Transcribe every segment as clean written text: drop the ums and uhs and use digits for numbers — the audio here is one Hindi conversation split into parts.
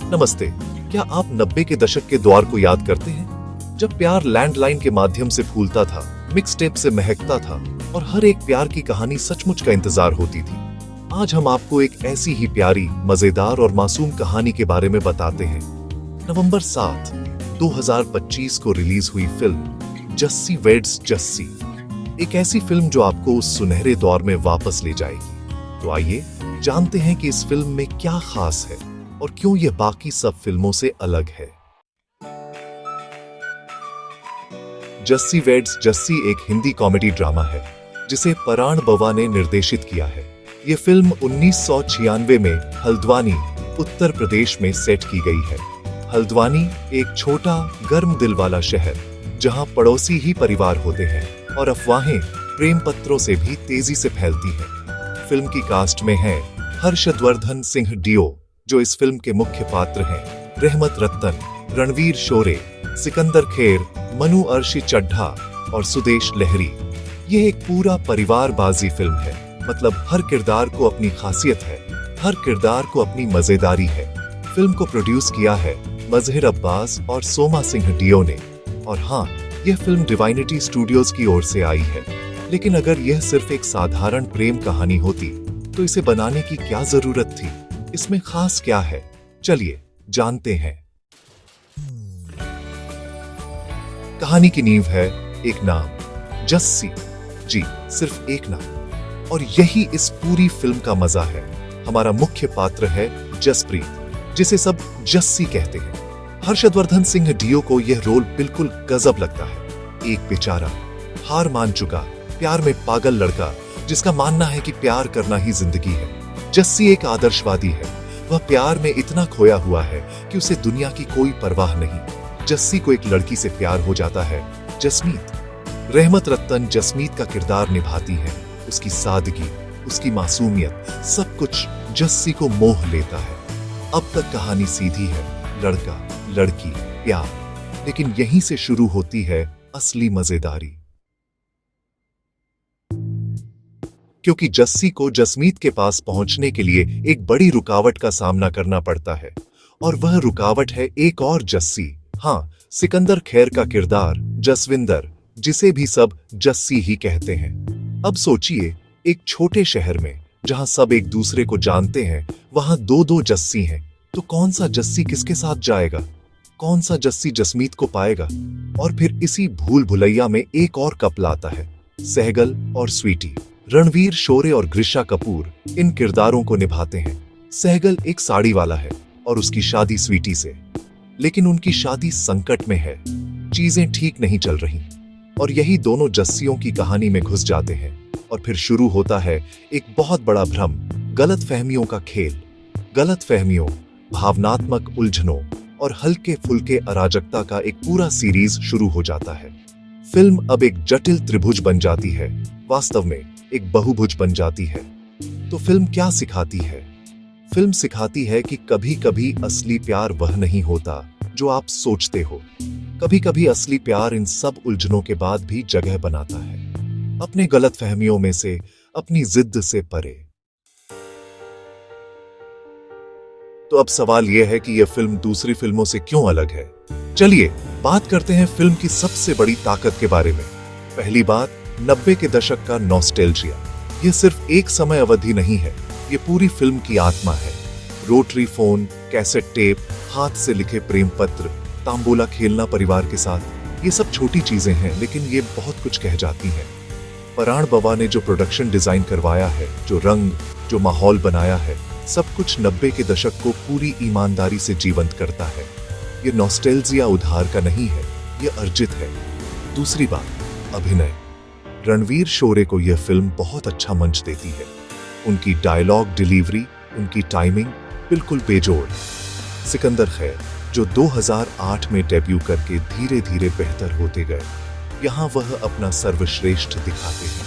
नमस्ते। क्या आप 90 के दशक के दौर को याद करते हैं, जब प्यार लैंडलाइन के माध्यम से फूलता था, मिक्स टेप से महकता था और हर एक प्यार की कहानी सचमुच का इंतजार होती थी। आज हम आपको एक ऐसी ही प्यारी, मजेदार और मासूम कहानी के बारे में बताते हैं। नवंबर 7, 2025 को रिलीज हुई फिल्म जस्सी वेड्स जस्सी, एक ऐसी फिल्म जो आपको उस सुनहरे दौर में वापस ले जाएगी। तो आइए जानते हैं कि इस फिल्म में क्या खास है और क्यों यह बाकी सब फिल्मों से अलग है। जस्सी वेड्स जस्सी एक हिंदी कॉमेडी ड्रामा है जिसे पराण बवा ने निर्देशित किया है। यह फिल्म 1996 में हल्द्वानी, उत्तर प्रदेश में सेट की गई है। हल्द्वानी एक छोटा गर्म दिल वाला शहर जहां पड़ोसी ही परिवार होते हैं और अफवाहें प्रेम पत्रों से भी तेजी से फैलती हैं। फिल्म की कास्ट में है हर्षवर्धन सिंह डियो, जो इस फिल्म के मुख्य पात्र हैं, रहमत रत्तन, रणवीर शोरे, सिकंदर खेर, मनु अर्शी चड्ढा और सुदेश लहरी। यह एक पूरा परिवारबाजी फिल्म है, मतलब हर किरदार को अपनी खासियत है, हर किरदार को अपनी मजेदारी है। फिल्म को प्रोड्यूस किया है मजहर अब्बास और सोमा सिंह डियो ने। और हाँ, यह फिल्म डिवाइनिटी स्टूडियोज की ओर से आई है। लेकिन अगर यह सिर्फ एक साधारण प्रेम कहानी होती तो इसे बनाने की क्या जरूरत थी? इसमें खास क्या है, चलिए जानते हैं। कहानी की नींव है एक नाम, जस्सी। जी, सिर्फ एक नाम। और यही इस पूरी फिल्म का मजा है। हमारा मुख्य पात्र है जसप्रीत, जिसे सब जस्सी कहते हैं। हर्षवर्धन सिंह डियो को यह रोल बिल्कुल गजब लगता है। एक बेचारा, हार मान चुका, प्यार में पागल लड़का जिसका मानना है कि प्यार करना ही जिंदगी है। जस्सी एक आदर्शवादी है। वह प्यार में इतना खोया हुआ है कि उसे दुनिया की कोई परवाह नहीं। जस्सी को एक लड़की से प्यार हो जाता है, जसमीत। रहमत रत्तन जसमीत का किरदार निभाती है। उसकी सादगी, उसकी मासूमियत, सब कुछ जस्सी को मोह लेता है। अब तक कहानी सीधी है, लड़का, लड़की, प्यार। लेकिन यहीं से शुरू होती है असली मजेदारी। क्योंकि जस्सी को जसमीत के पास पहुंचने के लिए एक बड़ी रुकावट का सामना करना पड़ता है, और वह रुकावट है एक और जस्सी। हाँ, सिकंदर खेर का किरदार जसविंदर, जिसे भी सब जस्सी ही कहते हैं। अब सोचिए, एक छोटे शहर में जहां सब एक दूसरे को जानते हैं, वहां दो दो जस्सी हैं, तो कौन सा जस्सी किसके साथ जाएगा? कौन सा जस्सी जसमीत को पाएगा? और फिर इसी भूल भुलैया में एक और कपल आता है, सहगल और स्वीटी। रणवीर शोरे और ग्रिशा कपूर इन किरदारों को निभाते हैं। सहगल एक साड़ी वाला है और उसकी शादी स्वीटी से, लेकिन उनकी शादी संकट में है, चीजें ठीक नहीं चल रही, और यही दोनों जस्सियों की कहानी में घुस जाते हैं। और फिर शुरू होता है एक बहुत बड़ा भ्रम, गलत फहमियों का खेल। गलत फहमियों, भावनात्मक उलझनों और हल्के फुल्के अराजकता का एक पूरा सीरीज शुरू हो जाता है। फिल्म अब एक जटिल त्रिभुज बन जाती है, वास्तव में एक बहुभुज बन जाती है। तो फिल्म क्या सिखाती है? फिल्म सिखाती है कि कभी कभी असली प्यार वह नहीं होता जो आप सोचते हो। कभी कभी असली प्यार इन सब उलझनों के बाद भी जगह बनाता है, अपने गलत फहमियों में से, अपनी जिद से परे। तो अब सवाल यह है कि यह फिल्म दूसरी फिल्मों से क्यों अलग है। चलिए बात करते हैं फिल्म की सबसे बड़ी ताकत के बारे में। पहली बात, 90 के दशक का नॉस्टैल्जिया। यह सिर्फ एक समय अवधि नहीं है, यह पूरी फिल्म की आत्मा है। रोटरी फोन, कैसेट टेप, हाथ से लिखे प्रेम पत्र, तांबोला खेलना परिवार के साथ, ये सब छोटी चीजें हैं, लेकिन ये बहुत कुछ कह जाती हैं। पराण बवा ने जो प्रोडक्शन डिजाइन करवाया है, जो रंग, जो माहौल बनाया है, सब कुछ 90 के दशक को पूरी ईमानदारी से जीवंत करता है। ये नॉस्टैल्जिया उधार का नहीं है, ये अर्जित है। दूसरी बात, अभिनय। रणवीर शोरे को यह फिल्म बहुत अच्छा मंच देती है। उनकी डायलॉग डिलीवरी, उनकी टाइमिंग बिल्कुल बेजोड़। सिकंदर खैर, जो 2008 में डेब्यू करके धीरे धीरे बेहतर होते गए, यहाँ वह अपना सर्वश्रेष्ठ दिखाते हैं।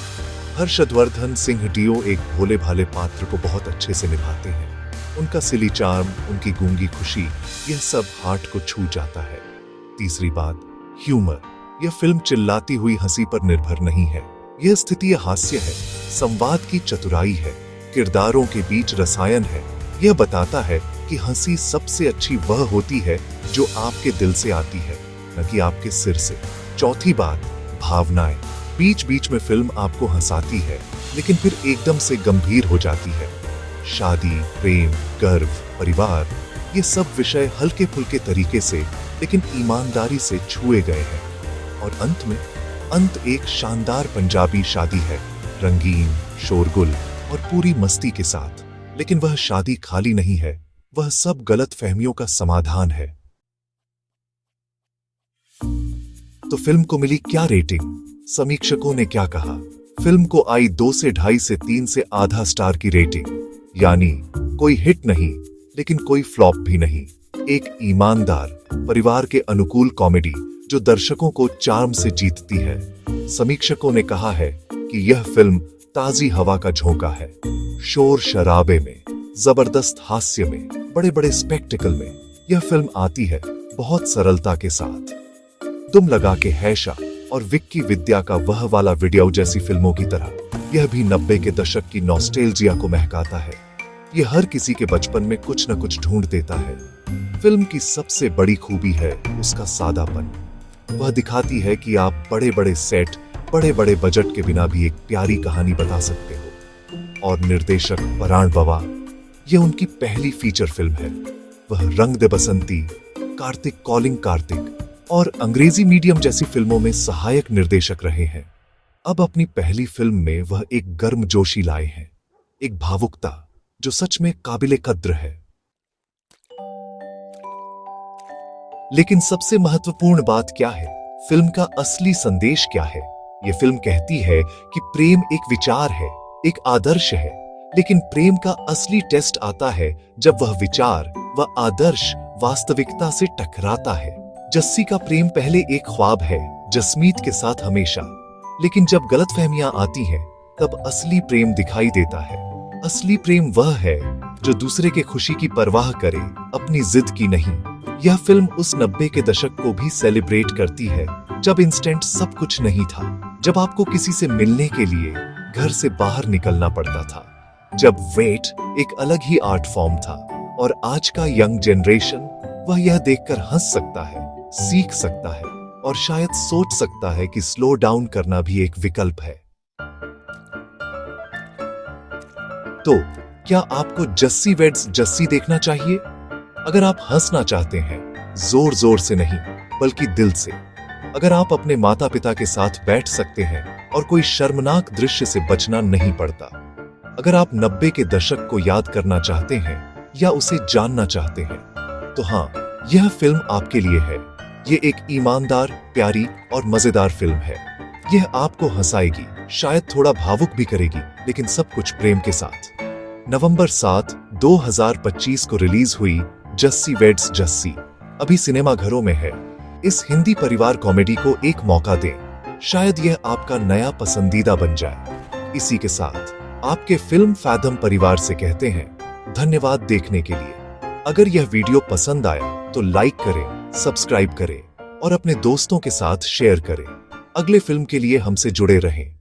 हर्षवर्धन सिंह डियो एक भोले भाले पात्र को बहुत अच्छे से निभाते हैं। उनका सिली चार्म, उनकी गूंगी खुशी, यह सब हार्ट को छू जाता है। तीसरी बात, ह्यूमर। यह फिल्म चिल्लाती हुई हंसी पर निर्भर नहीं है, यह स्थितीय हास्य है, संवाद की चतुराई है, किरदारों के बीच रसायन है। यह बताता है कि हंसी सबसे अच्छी वह होती है जो आपके दिल से आती है, न कि आपके सिर से। चौथी बात, भावनाएं। बीच बीच में फिल्म आपको हंसाती है, लेकिन फिर एकदम से गंभीर हो जाती है। शादी, प्रेम, गर्व, परिवार, ये सब विषय हल्के फुल्के तरीके से लेकिन ईमानदारी से छुए गए हैं। और अंत एक शानदार पंजाबी शादी है, रंगीन, शोरगुल और पूरी मस्ती के साथ। लेकिन वह शादी खाली नहीं है, वह सब गलत फहमियों का समाधान है। तो फिल्म को मिली क्या रेटिंग? समीक्षकों ने क्या कहा? फिल्म को आई 2 से 2.5 से 3 से आधा स्टार की रेटिंग, यानी कोई हिट नहीं लेकिन कोई फ्लॉप भी नहीं। एक ईमानदार, परिवार के अनुकूल कॉमेडी जो दर्शकों को चार्म से जीतती है। समीक्षकों ने कहा है कि यह फिल्म ताजी हवा का झोंका है। शोर शराबे में, जबरदस्त हास्य में, बड़े बड़े स्पेक्टिकल में यह फिल्म आती है बहुत सरलता के साथ। दुम लगा के हैशा और विक्की विद्या का वह वाला वीडियो जैसी फिल्मों की तरह यह भी 90 के दशक की नॉस्टैल्जिया को महकाता है। यह हर किसी के बचपन में कुछ न कुछ ढूंढ देता है। फिल्म की सबसे बड़ी खूबी है उसका सादापन। वह दिखाती है कि आप बड़े बड़े सेट, बड़े बड़े बजट के बिना भी एक प्यारी कहानी बता सकते हो। और निर्देशक पराण बवा, यह उनकी पहली फीचर फिल्म है। वह रंग दे बसंती, कार्तिक कॉलिंग कार्तिक और अंग्रेजी मीडियम जैसी फिल्मों में सहायक निर्देशक रहे हैं। अब अपनी पहली फिल्म में वह एक गर्मजोशी लाए हैं, एक भावुकता जो सच में काबिले कद्र है। लेकिन सबसे महत्वपूर्ण बात क्या है? फिल्म का असली संदेश क्या है? यह फिल्म कहती है कि प्रेम एक विचार है, एक आदर्श है, लेकिन प्रेम का असली टेस्ट आता है जब वह विचार, वह आदर्श वास्तविकता से टकराता है। जस्सी का प्रेम पहले एक ख्वाब है, जसमीत के साथ हमेशा, लेकिन जब गलतफहमियां आती हैं, तब असली प्रेम दिखाई देता है। असली प्रेम वह है जो दूसरे के खुशी की परवाह करे, अपनी जिद की नहीं। यह फिल्म उस 90 के दशक को भी सेलिब्रेट करती है जब इंस्टेंट सब कुछ नहीं था, जब आपको किसी से मिलने के लिए घर से बाहर निकलना पड़ता था, जब वेट एक अलग ही आर्ट फॉर्म था। और आज का यंग जनरेशन वह यह देखकर हंस सकता है, सीख सकता है और शायद सोच सकता है कि स्लो डाउन करना भी एक विकल्प है। तो क्या आपको जस्सी वेड्स जस्सी देखना चाहिए? अगर आप हंसना चाहते हैं, जोर जोर से नहीं बल्कि दिल से, अगर आप अपने माता पिता के साथ बैठ सकते हैं और कोई शर्मनाक दृश्य से बचना नहीं पड़ता, अगर आप 90 के दशक को याद करना चाहते हैं या उसे जानना चाहते हैं, तो हाँ, यह फिल्म आपके लिए है। ये एक ईमानदार, प्यारी और मजेदार फिल्म है। यह आपको हंसाएगी, शायद थोड़ा भावुक भी करेगी, लेकिन सब कुछ प्रेम के साथ। नवंबर 7, 2025 को रिलीज हुई जस्सी वेड्स जस्सी अभी सिनेमाघरों में है। इस हिंदी परिवार कॉमेडी को एक मौका दें, शायद यह आपका नया पसंदीदा बन जाए। इसी के साथ आपके फिल्म फैथम परिवार से कहते हैं धन्यवाद देखने के लिए। अगर यह वीडियो पसंद आया तो लाइक करें, सब्सक्राइब करें और अपने दोस्तों के साथ शेयर करें। अगले फिल्म के लिए हमसे जुड़े रहें।